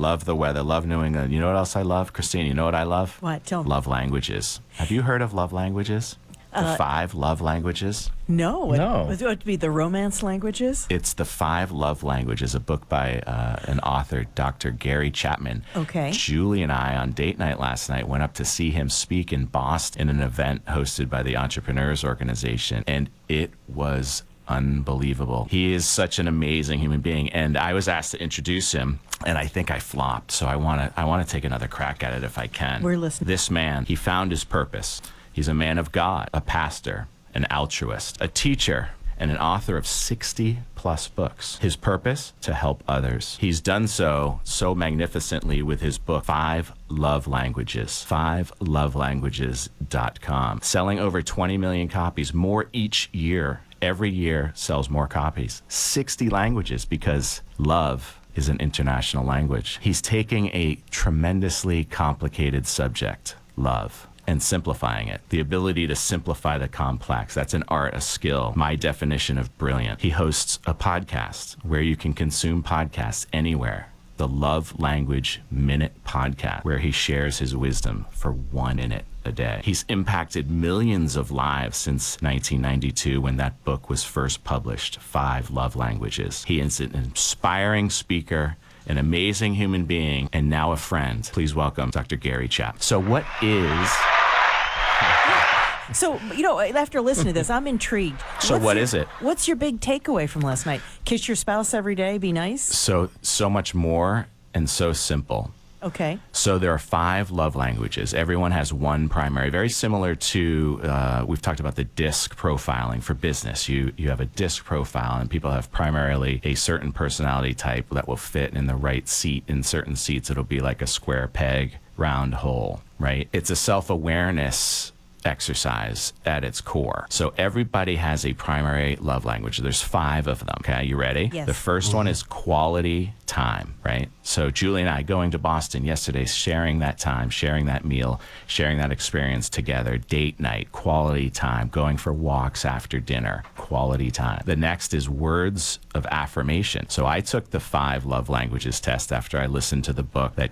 love the weather, love New England. You know what else I love? Christine, you know what I love? What? Tell me. Love languages. Have you heard of love languages? The 5 love languages? No. No. Would it be the romance languages? It's the 5 love languages, a book by an author, Dr. Gary Chapman. Okay. Julie and I, on date night last night, went up to see him speak in Boston in an event hosted by the Entrepreneurs Organization, and it was unbelievable. He is such an amazing human being, and I was asked to introduce him, and I think I flopped, so I want to take another crack at it if I can. We're listening. This man, he found his purpose. He's a man of God, a pastor, an altruist, a teacher, and an author of 60-plus books. His purpose? To help others. He's done so magnificently with his book, 5 Love Languages, 5lovelanguages.com, selling over 20 million copies, more each year. Every year sells more copies. 60 languages, because love is an international language. He's taking a tremendously complicated subject, love, and simplifying it. The ability to simplify the complex. That's an art, a skill. My definition of brilliant. He hosts a podcast where you can consume podcasts anywhere. The Love Language Minute Podcast, where he shares his wisdom for 1 minute a day. He's impacted millions of lives since 1992 when that book was first published, 5 Love Languages. He is an inspiring speaker, an amazing human being, and now a friend. Please welcome Dr. Gary Chapman. So what is... So, after listening to this, I'm intrigued. So what is it? What's your big takeaway from last night? Kiss your spouse every day, be nice? So much more and so simple. Okay. So there are 5 love languages. Everyone has one primary, very similar to, we've talked about the DISC profiling for business. You have a DISC profile, and people have primarily a certain personality type that will fit in the right seat. In certain seats, it'll be like a square peg, round hole, right? It's a self-awareness exercise at its core. So everybody has a primary love language. There's 5 of them. Okay, you ready? Yes. The first one is quality time, right? So Julie and I going to Boston yesterday, sharing that time, sharing that meal, sharing that experience together, date night, quality time, going for walks after dinner, quality time. The next is words of affirmation. So I took the 5 love languages test after I listened to the book that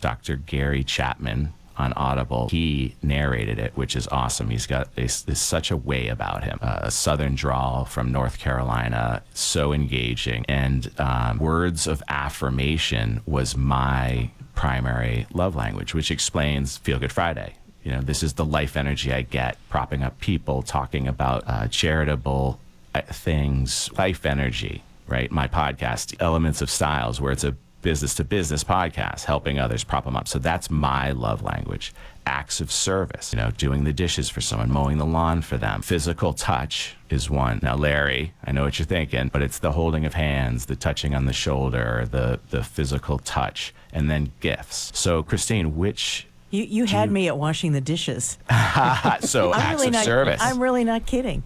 Dr. Gary Chapman on Audible, he narrated it, which is awesome. He's got such a way about him, a southern drawl from North Carolina, so engaging. And words of affirmation was my primary love language, which explains Feel Good Friday. This is the life energy I get, propping up people, talking about charitable things, life energy, right? My podcast, Elements of Styles, where it's a business-to-business podcast, helping others, prop them up. So that's my love language. Acts of service, doing the dishes for someone, mowing the lawn for them. Physical touch is one. Now, Larry, I know what you're thinking, but it's the holding of hands, the touching on the shoulder, the physical touch, and then gifts. So, Christine, which... You had me at washing the dishes. So acts of service. I'm really not kidding.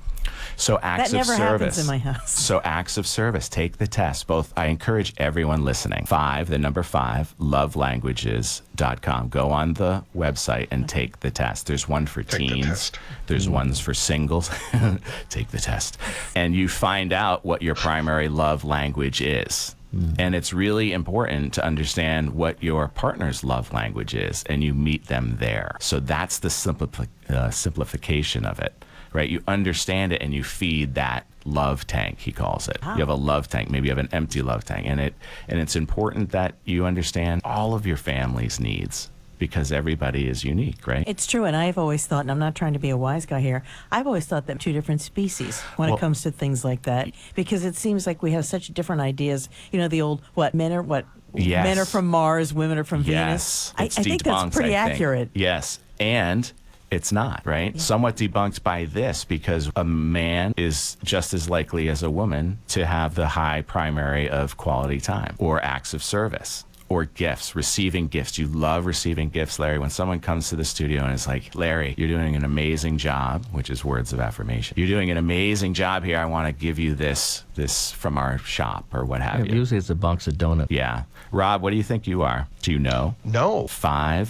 So acts of service. That never happens in my house. So acts of service. Take the test. I encourage everyone listening. 5, the number 5, lovelanguages.com. Go on the website and take the test. There's one for teens. There's ones for singles. Take the test. And you find out what your primary love language is. And it's really important to understand what your partner's love language is, and you meet them there. So that's the simplification of it, right? You understand it and you feed that love tank, he calls it. Wow. You have a love tank, maybe you have an empty love tank, and it's important that you understand all of your family's needs, because everybody is unique, right? It's true, and I've always thought, and I'm not trying to be a wise guy here, I've always thought that 2 different species when it comes to things like that, because it seems like we have such different ideas. The old, men are from Mars, women are from Venus. I think that's pretty accurate. Yes, and it's not, right? Yeah. Somewhat debunked by this, because a man is just as likely as a woman to have the high primary of quality time or acts of service. Or gifts, receiving gifts. You love receiving gifts, Larry. When someone comes to the studio and is like, Larry, you're doing an amazing job, which is words of affirmation. You're doing an amazing job here. I want to give you this from our shop, or what have you. Usually it's a box of donuts. Yeah. Rob, what do you think you are? Do you know? No.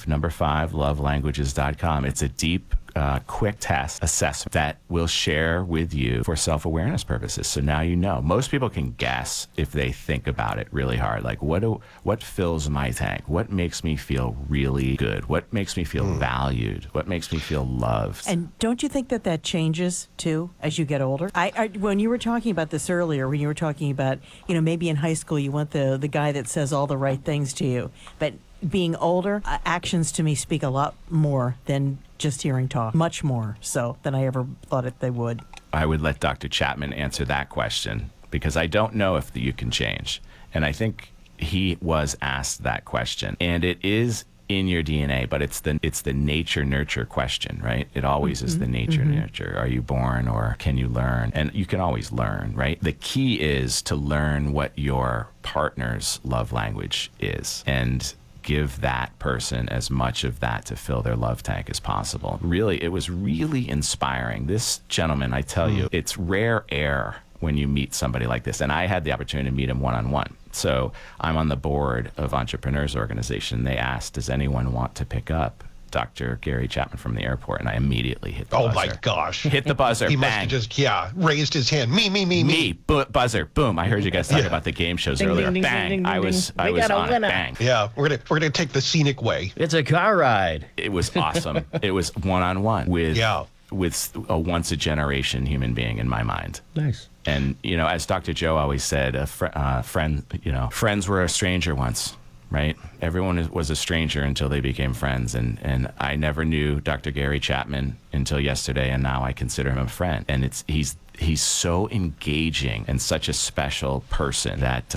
Number 5, lovelanguages.com. It's a deep quick test assessment that we'll share with you for self-awareness purposes. So now you know. Most people can guess if they think about it really hard. Like, what fills my tank? What makes me feel really good? What makes me feel valued? What makes me feel loved? And don't you think that changes too as you get older? When you were talking about this earlier, when you were talking about, maybe in high school you want the guy that says all the right things to you, but being older, actions to me speak a lot more than just hearing talk, much more so than I ever thought they would. I would let Dr. Chapman answer that question because I don't know if you can change. And I think he was asked that question. And it is in your DNA, but it's the nature-nurture question, right? It always is the nature-nurture. Are you born or can you learn? And you can always learn, right? The key is to learn what your partner's love language is and give that person as much of that to fill their love tank as possible. Really, it was really inspiring. This gentleman, I tell you, it's rare air when you meet somebody like this. And I had the opportunity to meet him one-on-one. So I'm on the board of Entrepreneurs Organization. They asked, does anyone want to pick up Dr. Gary Chapman from the airport? And I immediately hit the buzzer. Oh my gosh. Hit the buzzer. He bang. must have just, raised his hand. Me. Buzzer. Boom. I heard you guys talk about the game shows Ding, earlier. ding, ding, Bang. ding, ding, I was ding. We got a on it. winner. Bang. Yeah, we're gonna take the scenic way. It's a car ride. It was awesome. It was one-on-one with a once-a-generation human being in my mind. Nice. And, as Dr. Joe always said, friends were a stranger once, right? Everyone was a stranger until they became friends. And I never knew Dr. Gary Chapman until yesterday, and now I consider him a friend. And he's so engaging and such a special person that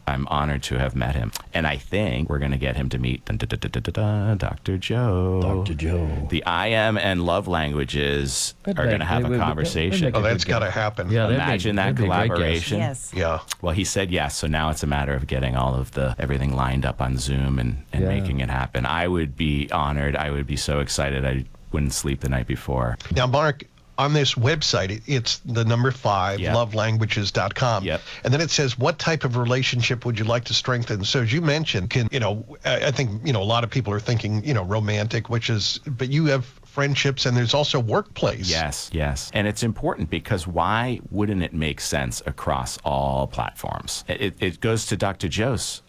I'm honored to have met him. And I think we're going to get him to meet Dr. Joe. Dr. Joe. The I am and love languages are going to have a conversation. Oh, that's got to happen. Yeah, Imagine that collaboration. Yes. Yeah. Well, he said yes, so now it's a matter of getting all of everything lined up on Zoom and making it happen. I would be honored. I would be so excited. I wouldn't sleep the night before. Now, Mark, on this website, it's the number 5, lovelanguages.com. Yep. And then it says, what type of relationship would you like to strengthen? So as you mentioned, I think, a lot of people are thinking, romantic, but you have friendships and there's also workplace. Yes. And it's important because why wouldn't it make sense across all platforms? It goes to Dr. Joe's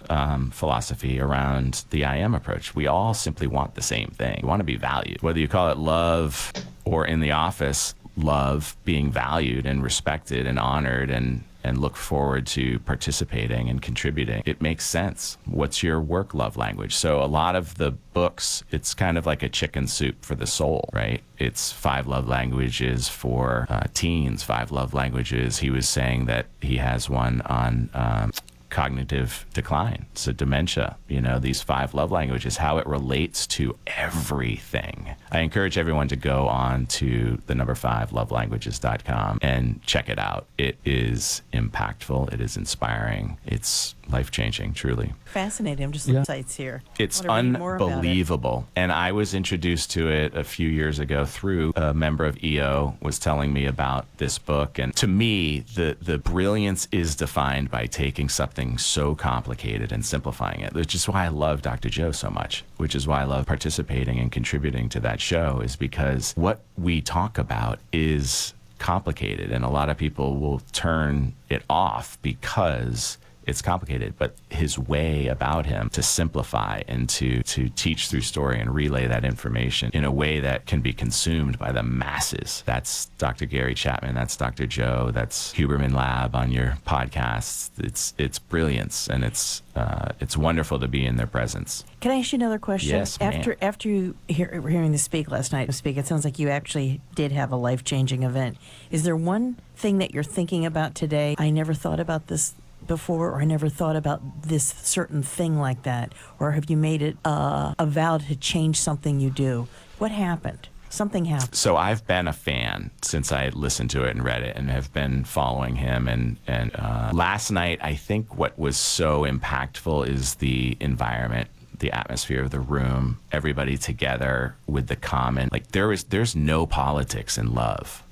philosophy around the I am approach. We all simply want the same thing. We want to be valued. Whether you call it love or in the office, love, being valued and respected and honored and look forward to participating and contributing. It makes sense. What's your work love language? So a lot of the books, it's kind of like a chicken soup for the soul, right? It's 5 love languages for teens, 5 love languages. He was saying that he has one on cognitive decline, so dementia, these 5 love languages, how it relates to everything. I encourage everyone to go on to the number 5 lovelanguages.com and check it out. It is impactful. It is inspiring. It's life-changing, truly. Fascinating. I'm just looking at sites here. It's I wanna read more about it. unbelievable. And I was introduced to it a few years ago through a member of EO was telling me about this book. And to me, the brilliance is defined by taking something so complicated and simplifying it, which is why I love Dr. Joe so much, which is why I love participating and contributing to that show, is because what we talk about is complicated. And a lot of people will turn it off because it's complicated, but his way about him to simplify and to teach through story and relay that information in a way that can be consumed by the masses. That's Dr. Gary Chapman. That's Dr. Joe. That's Huberman Lab on your podcasts. It's brilliance, and it's wonderful to be in their presence. Can I ask you another question? Yes, ma'am. After you hearing this speak last night, it sounds like you actually did have a life-changing event. Is there one thing that you're thinking about today? I never thought about this before, or I never thought about this certain thing like that, or have you made it a vow to change something you do? What happened? Something happened. So I've been a fan since I listened to it and read it, and have been following him. And last night, I think what was so impactful is the environment, the atmosphere of the room, everybody together with the common. Like there's no politics in love.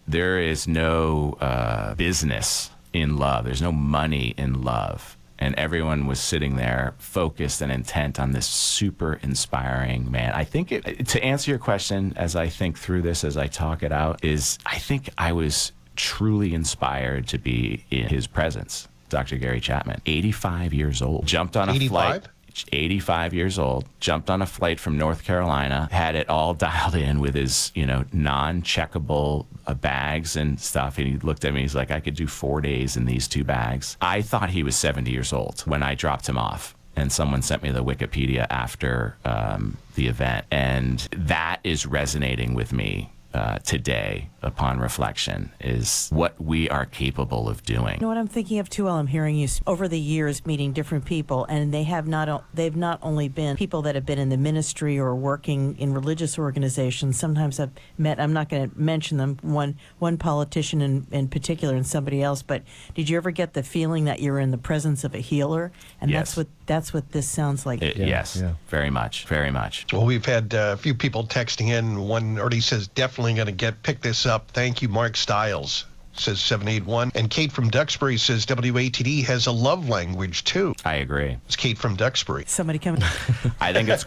There is no business in love. There's no money in love. and everyone was sitting there focused and intent on this super inspiring man. I think to answer your question, as I think through this, as I talk it out, is I think I was truly inspired to be in his presence. Dr. Gary Chapman, 85 years old, jumped on a 85? flight. 85 years old, jumped on a flight from North Carolina, had it all dialed in with his, non-checkable bags and stuff. And he looked at me, he's like, I could do 4 days in these 2 bags. I thought he was 70 years old when I dropped him off. And someone sent me the Wikipedia after the event. And that is resonating with me today upon reflection, is what we are capable of doing. You know what I'm thinking of too while I'm hearing you over the years meeting different people, and they've not only been people that have been in the ministry or working in religious organizations. Sometimes I've met, I'm not going to mention them, one politician in particular and somebody else, but did you ever get the feeling that you're in the presence of a healer? And Yes. that's what this sounds like. Yes, very much, very much. Well, we've had a few people texting in. One already says, definitely going to pick this up. Thank you, Mark Stiles, says 781. And Kate from Duxbury says WATD has a love language, too. I agree. It's Kate from Duxbury. Somebody coming. I think it's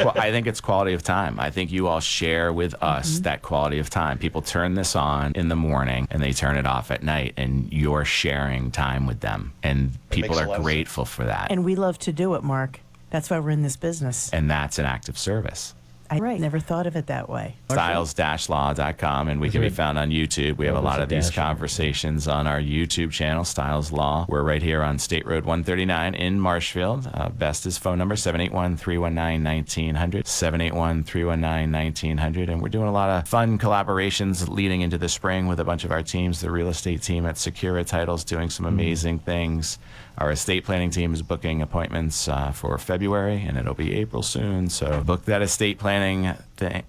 quality of time. I think you all share with us that quality of time. People turn this on in the morning and they turn it off at night, and you're sharing time with them. And people makes a lot are of grateful for that. And we love to do it, Mark. That's why we're in this business. And that's an act of service. I never thought of it that way. Styles-law.com, and we can be found on YouTube. We have a lot of these conversations on our YouTube channel, Styles Law. We're right here on State Road 139 in Marshfield. Best is phone number 781-319-1900, 781-319-1900. And we're doing a lot of fun collaborations leading into the spring with a bunch of our teams. The real estate team at Secura Titles doing some amazing things. Our estate planning team is booking appointments for February, and it'll be April soon. So book that estate planning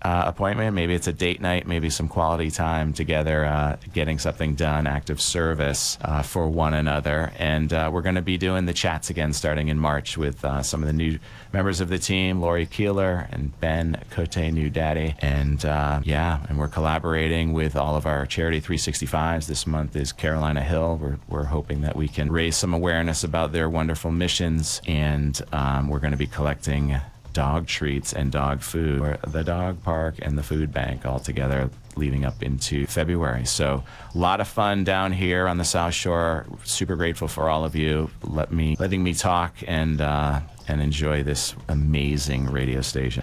appointment. Maybe it's a date night, maybe some quality time together, getting something done, active service for one another. And we're going to be doing the chats again starting in March with some of the new members of the team, Lori Keeler and Ben Cote, new daddy. And and we're collaborating with all of our Charity 365s. This month is Carolina Hill. We're hoping that we can raise some awareness about their wonderful missions. And we're going to be collecting dog treats and dog food for the dog park and the food bank all together leading up into February. So a lot of fun down here on the South Shore. Super grateful for all of you letting me talk and enjoy this amazing radio station.